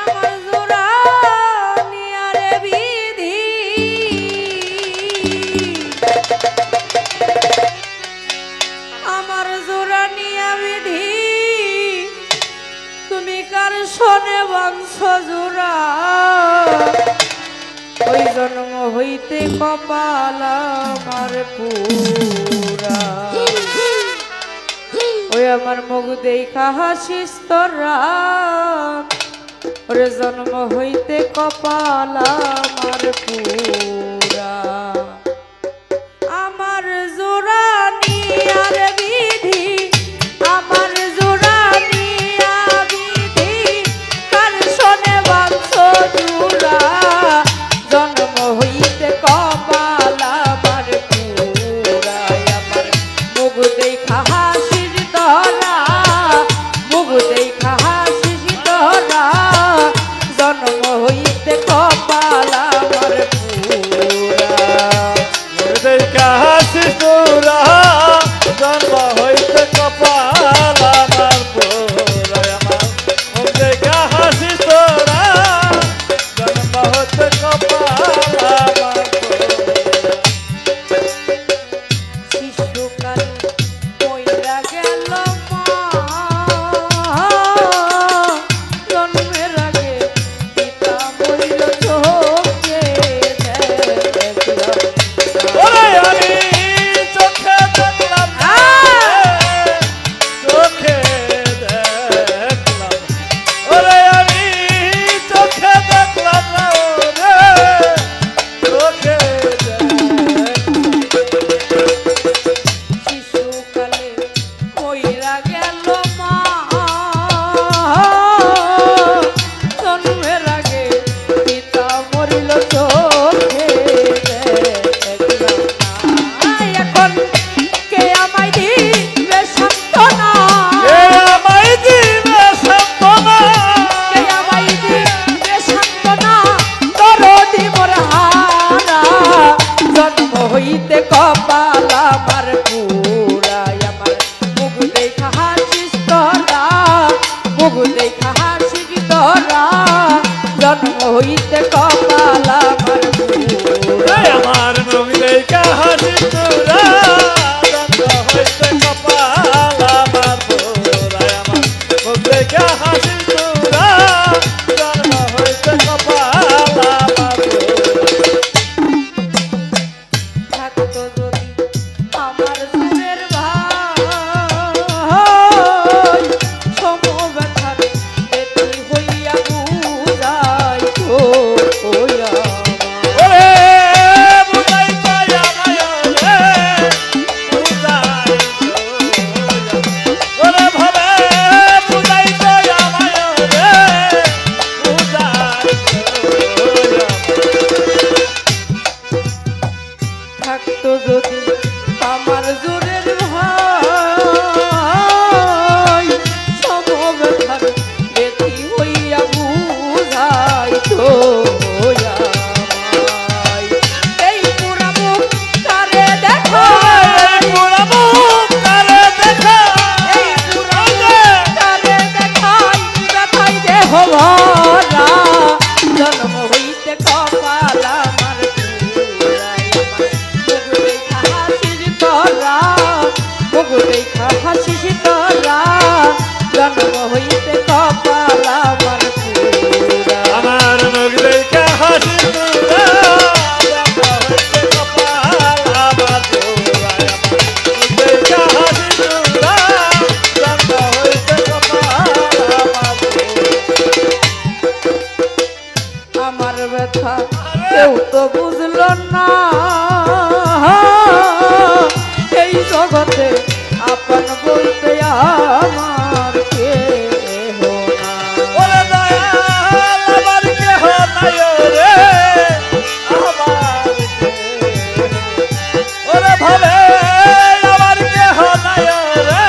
আমার জোড়া নিয়ারে বিধি আমার জোড়া নিয়া বিধি তুমি কার শোনে বংশ জোড়া ওই জন্ম হইতে কপাল আমার পুরা ওই আমার মুখ দেখা হাসিস তোরা ওরে জন্ম হইতে কপাল আমার পুরা আমার জোড়া নিয়ার বিধি আমার জোড়া নিয়া বিধি কার শোনে বংশ জোড়া জন্ম হইতে কপাল আমার পুরা আমার মুখ দেখা হাসিস তোরা মুখ দেখা হাসিস তোরা জন্ম হইতে কপাল আমার পুরা দেখা হাসিস তোরা জন্ম হইতে কপাল আমার পুরা আমার মুখ দেখা হাসিস তোরা জন্ম হইতে কপাল আমার শিশুকাল কইরা গেল মা জন্মের আগে পিতা মরিল চোখে দেখলাম ওরে আমি চোখে দেখলাম না, চোখে দেখলাম ওরে আমি চোখে দেখলাম না ওরে চোখে শিশুকালে কইরা গেল মা জন্মের আগে পিতা মরিল চোখে দেখলাম না। এখন কে আমায় দিবে সান্ত্বনা এ আমায় দিবে সান্ত্বনা কে আমায় দিবে সান্ত্বনা দরদি মোর হারা জন্ম হইতে কপাল আমার পুরা আমার মুখ দেখা হাসিস তোরা মুখ দেখা হাসিস তোরা জন্ম হইতে কপাল আমার পুরা আমার মুখ দেখা হাসিস তোরা জন্ম হইতে কপাল আমার পুরা আমার মুখ দেখা হাসিস তোরা জন্ম হইতে কপাল আমার থাকতো যদি আমার সুরের ভাই সমব্যথার বেটি হইয়া বুঝাই তো ওয়া ওরে বুঝাই পায়া মায়া রে বুঝাই ওরে ভাবে বুঝাই পায়া মায়া রে বুঝাই থাকতো যদি আমার জোরের ভাই সমব্যথার বেটি হইয়া বুঝাই তো ওয়া এই পুরা মুখ কারে দেখাই পুরা মুখ করে দেখা এই পুরা মুখ কারে দেখাই দেখাই দেহ ভরা জন্ম হইতে কপাল আমার পুরাই আমার মুখ দেখা হাসিস তোরা মুখ দেখা হাসিস তোরা জন্ম হইতে কপাল আমার পুরা আমার মুখ দেখা হাসিস তোরা জন্ম হইতে কপাল আমার পুরা মুখ দেখা হাসিস তোরা জন্ম হইতে কপাল আমার আমার ব্যথা কেউ তো বুঝলো না এই জগতে আপন বলতে আমার কেহ না ওরে দয়াল আমার কেহ নাই রে আমার ওরে ভাবে আমার কেহ নাই রে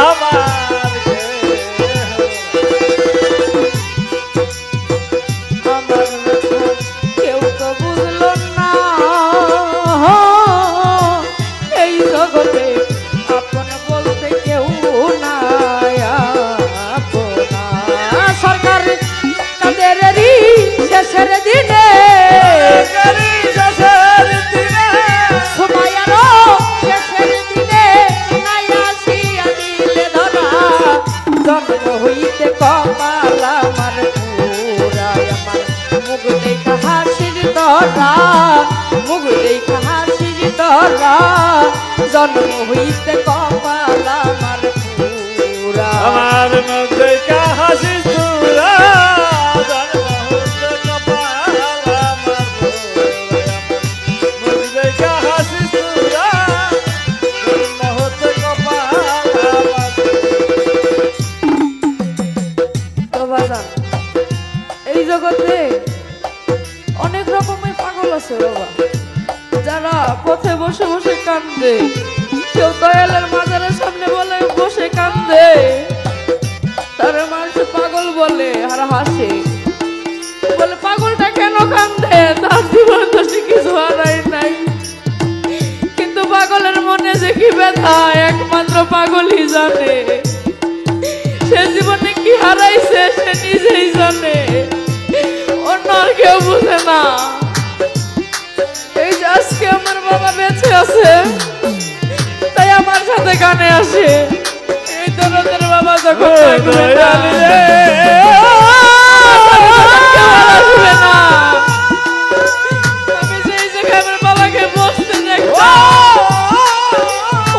আমার আমার ব্যথা কেউ তো বুঝলো না তরা মুখ দেখা হাসির তরা জন্ম হইতে কপাল আমার পুরা আমার মধ্যে হাসি তুরা জন্ম হতে কপাল আমার মধ্যে হাসি তুরা জন্ম হতে কপাল আমার তো বাজান এই জগতে অনেক রকমের পাগল আছে বাবা, যারা পথে বসে বসে কান্দে, কেউ দয়ালের মাজারের সামনে বলে বসে কান্দে, তারা মানুষ পাগল বলে আর হাসে, বলে পাগলটা কেন কান্দে, তার জীবন তো সে কিছু হারায় নাই। কিন্তু পাগলের মনে যে কি ব্যথা একমাত্র পাগলই জানে, সে জীবনে কি হারাইছে সে নিজেই জানে, অন্য আর কেউ বুঝে না। এই যে আজকে আমার বাবা বেঁচে আছে তাই আমার সাথে গানে আসে, এই দরদের বাবা যখন থাকবে না, কেউ আর আসবে না। আমি যেই জায়গায় আমার বাবাকে বসতে দেখতাম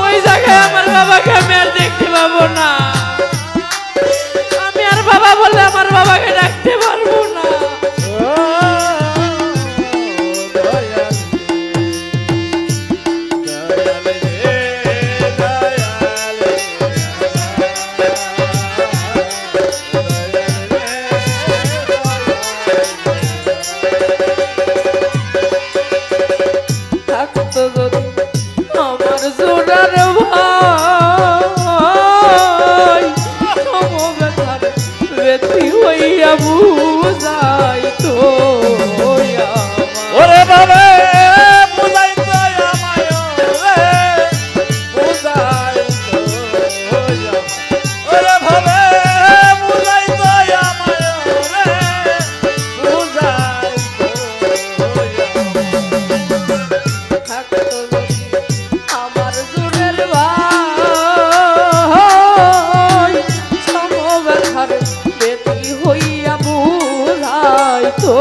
ওই জায়গায় আমার বাবাকে আমি আর দেখতে পাবো না, আমি আর বাবা বলে আমার বাবাকে ডাকতে পারবো না। থাকতো যদি আমার জোড়ার ভাই সমবেতার ব্যথি হইয়া বুঝাই তো ওরে বাবা বুঝাই তো আমায় রে বুঝাই তো ওরে বাবা বুঝাই তো আমায় রে বুঝাই থাকতো যদি আমার জোড়ার ভাই সমবেতার ব্যথি হইয়া বুঝাই তো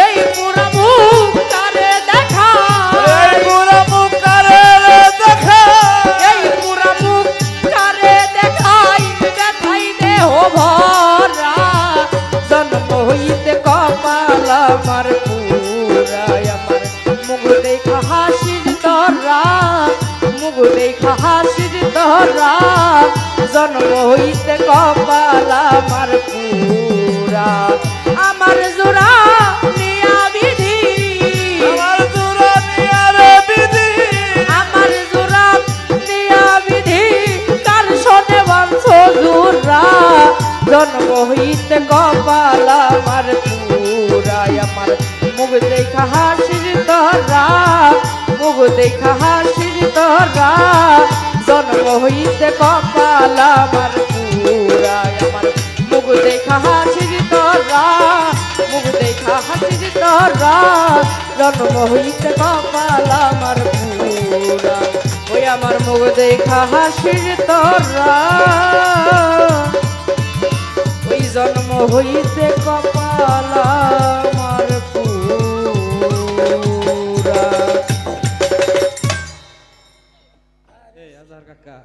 এই পুরা মুখ কারে দেখা, এই পুরা মুখ কারে দেখা এই পুরা মুখ কারে দেখাই দেখাই দেহ ভরা জন্ম হইতে কপাল আমার পুরা আমার মুখ দেখা হাসির তরা মুখ দেখা হাসির তরা জন্ম হইতে কপাল আমার পুরা আমার জোড়া নিয়া বিধি আমার দুরানিয়ারে বিধি আমার জোড়া নিয়া বিধি কার শোনে বংশ জোড়া জন্ম হইতে কপাল আমার পুরা আমার মুখ দেখা হাসির তরা মুখ দেখা হাসির তরা জন্ম হইতে কপাল আমার পুরা আমার মুখ দেখা হাসির তরা মুখ দেখা হাসির তরা জন্ম হইতে কপাল আমার পুরা ওই আমার মুখ দেখা হাসির তরা ওই জন্ম হইতে কপাল আমার পুরা। এই আজার কাকা